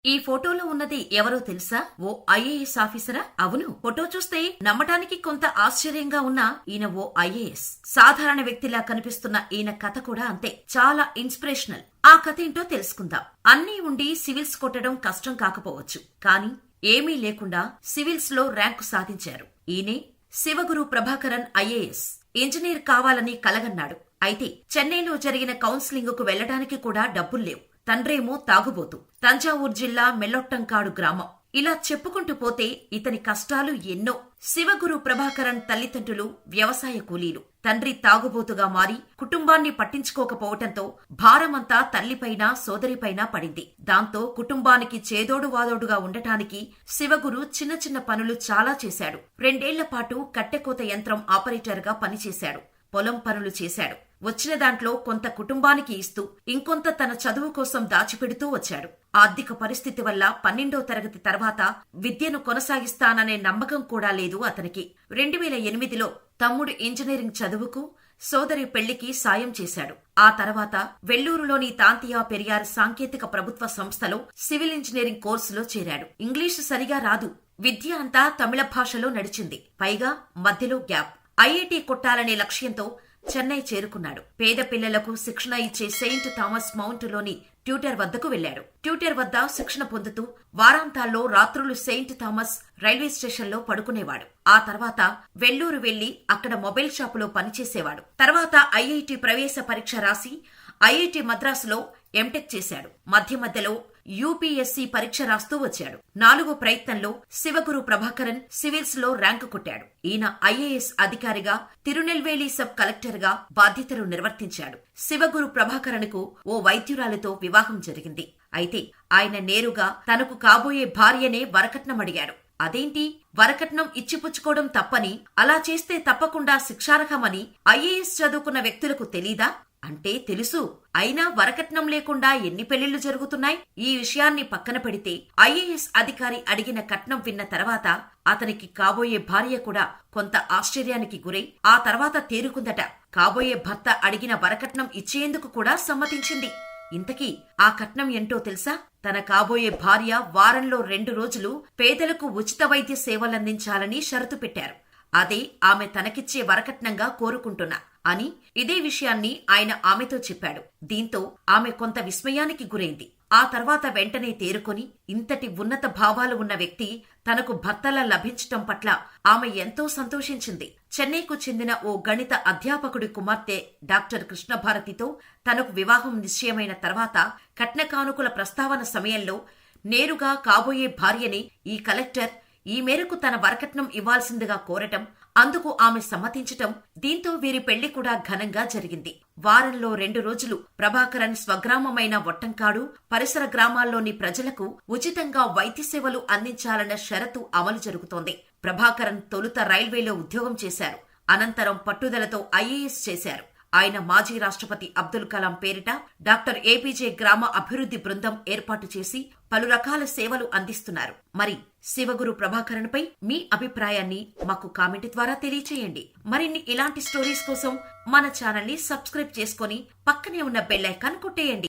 ఈ ఫోటోలో ఉన్నది ఎవరో తెలుసా? ఓ ఐఏఎస్ ఆఫీసరా? అవును, ఫోటో చూస్తే నమ్మటానికి కొంత ఆశ్చర్యంగా ఉన్నా ఈయన ఓ ఐఏఎస్. సాధారణ వ్యక్తిలా కనిపిస్తున్న ఈయన కథ కూడా అంతే, చాలా ఇన్స్పిరేషనల్. ఆ కథ ఏంటో తెలుసుకుందాం. అన్నీ ఉండి సివిల్స్ కొట్టడం కష్టం కాకపోవచ్చు, కానీ ఏమీ లేకుండా సివిల్స్ లో ర్యాంకు సాధించారు. ఈయనే శివగురు ప్రభాకరన్ ఐఏఎస్. ఇంజనీర్ కావాలని కలగన్నాడు. అయితే చెన్నైలో జరిగిన కౌన్సిలింగ్ కు వెళ్లడానికి కూడా డబ్బుల్లేవు. తండ్రేమో తాగుబోతు. తంజావూరు జిల్లా మెల్లొట్టంకాడు గ్రామం. ఇలా చెప్పుకుంటూ పోతే ఇతని కష్టాలు ఎన్నో. శివగురు ప్రభాకరన్ తల్లిదండ్రులు వ్యవసాయ కూలీలు. తండ్రి తాగుబోతుగా మారి కుటుంబాన్ని పట్టించుకోకపోవటంతో భారమంతా తల్లిపైన సోదరిపైన పడింది. దాంతో కుటుంబానికి చేదోడు వాదోడుగా ఉండటానికి శివగురు చిన్న చిన్న పనులు చాలా చేశాడు. 2 ఏళ్ల పాటు కట్టెకోత యంత్రం ఆపరేటర్గా పనిచేశాడు. పొలం పనులు చేశాడు. వచ్చిన దాంట్లో కొంత కుటుంబానికి ఇస్తూ ఇంకొంత తన చదువు కోసం దాచిపెడుతూ వచ్చాడు. ఆర్థిక పరిస్థితి వల్ల 12వ తరగతి తర్వాత విద్యను కొనసాగిస్తాననే నమ్మకం కూడా లేదు అతనికి. 2008లో తమ్ముడు ఇంజనీరింగ్ చదువుకు, సోదరి పెళ్లికి సాయం చేశాడు. ఆ తర్వాత వెల్లూరులోని తాంతియా పెరియార్ సాంకేతిక ప్రభుత్వ సంస్థలో సివిల్ ఇంజనీరింగ్ కోర్సులో చేరాడు. ఇంగ్లీషు సరిగా రాదు. విద్య అంతా తమిళ భాషలో నడిచింది. పైగా మధ్యలో గ్యాప్. ఐఐటి కొట్టాలనే లక్ష్యంతో చెన్నై చేరుకున్నాడు. పేద పిల్లలకు శిక్షణ ఇచ్చే సెయింట్ థామస్ మౌంట్ లోని ట్యూటర్ వద్దకు వెళ్లాడు. ట్యూటర్ వద్ద శిక్షణ పొందుతూ వారాంతాల్లో రాత్రులు సెయింట్ థామస్ రైల్వే స్టేషన్లో పడుకునేవాడు. ఆ తర్వాత వెల్లూరు వెళ్లి అక్కడ మొబైల్ షాపులో పనిచేసేవాడు. తర్వాత ఐఐటి ప్రవేశ పరీక్ష రాసి ఐఐటి మద్రాసులో ఎంటెక్ చేశాడు. మధ్యలో యూపీఎస్సీ పరీక్ష రాస్తూ వచ్చాడు. 4వ ప్రయత్నంలో శివగురు ప్రభాకరన్ సివిల్స్ లో ర్యాంకు కొట్టాడు. ఈయన ఐఏఎస్ అధికారిగా తిరునెల్వేలి సబ్ కలెక్టర్ గా బాధ్యతలు నిర్వర్తించాడు. శివగురు ప్రభాకరన్కు ఓ వైద్యురాలితో వివాహం జరిగింది. అయితే ఆయన నేరుగా తనకు కాబోయే భార్యనే వరకట్నం అడిగాడు. అదేంటి, వరకట్నం ఇచ్చిపుచ్చుకోవడం తప్పని, అలా చేస్తే తప్పకుండా శిక్షార్హమని ఐఏఎస్ చదువుకున్న వ్యక్తులకు తెలీదా? అంటే తెలుసు. అయినా వరకట్నం లేకుండా ఎన్ని పెళ్లిళ్లు జరుగుతున్నాయి? ఈ విషయాన్ని పక్కన పెడితే ఐఏఎస్ అధికారి అడిగిన కట్నం విన్న తర్వాత అతనికి కాబోయే భార్య కూడా కొంత ఆశ్చర్యానికి గురై ఆ తర్వాత తేరుకుందట. కాబోయే భర్త అడిగిన వరకట్నం ఇచ్చేందుకు కూడా సమ్మతించింది. ఇంతకీ ఆ కట్నం ఏంటో తెలుసా? తన కాబోయే భార్య వారంలో 2 రోజులు పేదలకు ఉచిత వైద్య సేవలందించాలని షరతు పెట్టారు. అదే ఆమె తనకిచ్చే వరకట్నంగా కోరుకుంటున్నా అని ఇదే విషయాన్ని ఆయన ఆమెతో చెప్పాడు. దీంతో ఆమె కొంత విస్మయానికి గురైంది. ఆ తర్వాత వెంటనే తేరుకొని ఇంతటి ఉన్నత భావాలు ఉన్న వ్యక్తి తనకు భర్తలా లభించటం పట్ల ఆమె ఎంతో సంతోషించింది. చెన్నైకు చెందిన ఓ గణిత అధ్యాపకుడి కుమార్తె డాక్టర్ కృష్ణభారతితో తనకు వివాహం నిశ్చయమైన తర్వాత కట్న కానుకల ప్రస్తావన సమయంలో నేరుగా కాబోయే భార్యని ఈ కలెక్టర్ ఈ మేరకు తన వరకట్నం ఇవ్వాల్సిందిగా కోరటం, అందుకు ఆమె సమ్మతించటం, దీంతో వీరి పెళ్లి కూడా ఘనంగా జరిగింది. వారంలో 2 రోజులు ప్రభాకరన్ స్వగ్రామమైన వట్టంకాడు, పరిసర గ్రామాల్లోని ప్రజలకు ఉచితంగా వైద్య సేవలు అందించాలన్న షరతు అమలు జరుగుతోంది. ప్రభాకరన్ తొలుత రైల్వేలో ఉద్యోగం చేశారు. అనంతరం పట్టుదలతో ఐఏఎస్ చేశారు. ఆయన మాజీ రాష్ట్రపతి అబ్దుల్ కలాం పేరిట డాక్టర్ ఏపీజే గ్రామ అభివృద్ధి బృందం ఏర్పాటు చేసి పలు రకాల సేవలు అందిస్తున్నారు. మరి శివగురు ప్రభాకరన్పై మీ అభిప్రాయాన్ని మాకు కామెంట్ ద్వారా తెలియచేయండి. మరిన్ని ఇలాంటి స్టోరీస్ కోసం మన ఛానల్ ని సబ్స్క్రైబ్ చేసుకుని పక్కనే ఉన్న బెల్ ఐకాన్ కొట్టేయండి.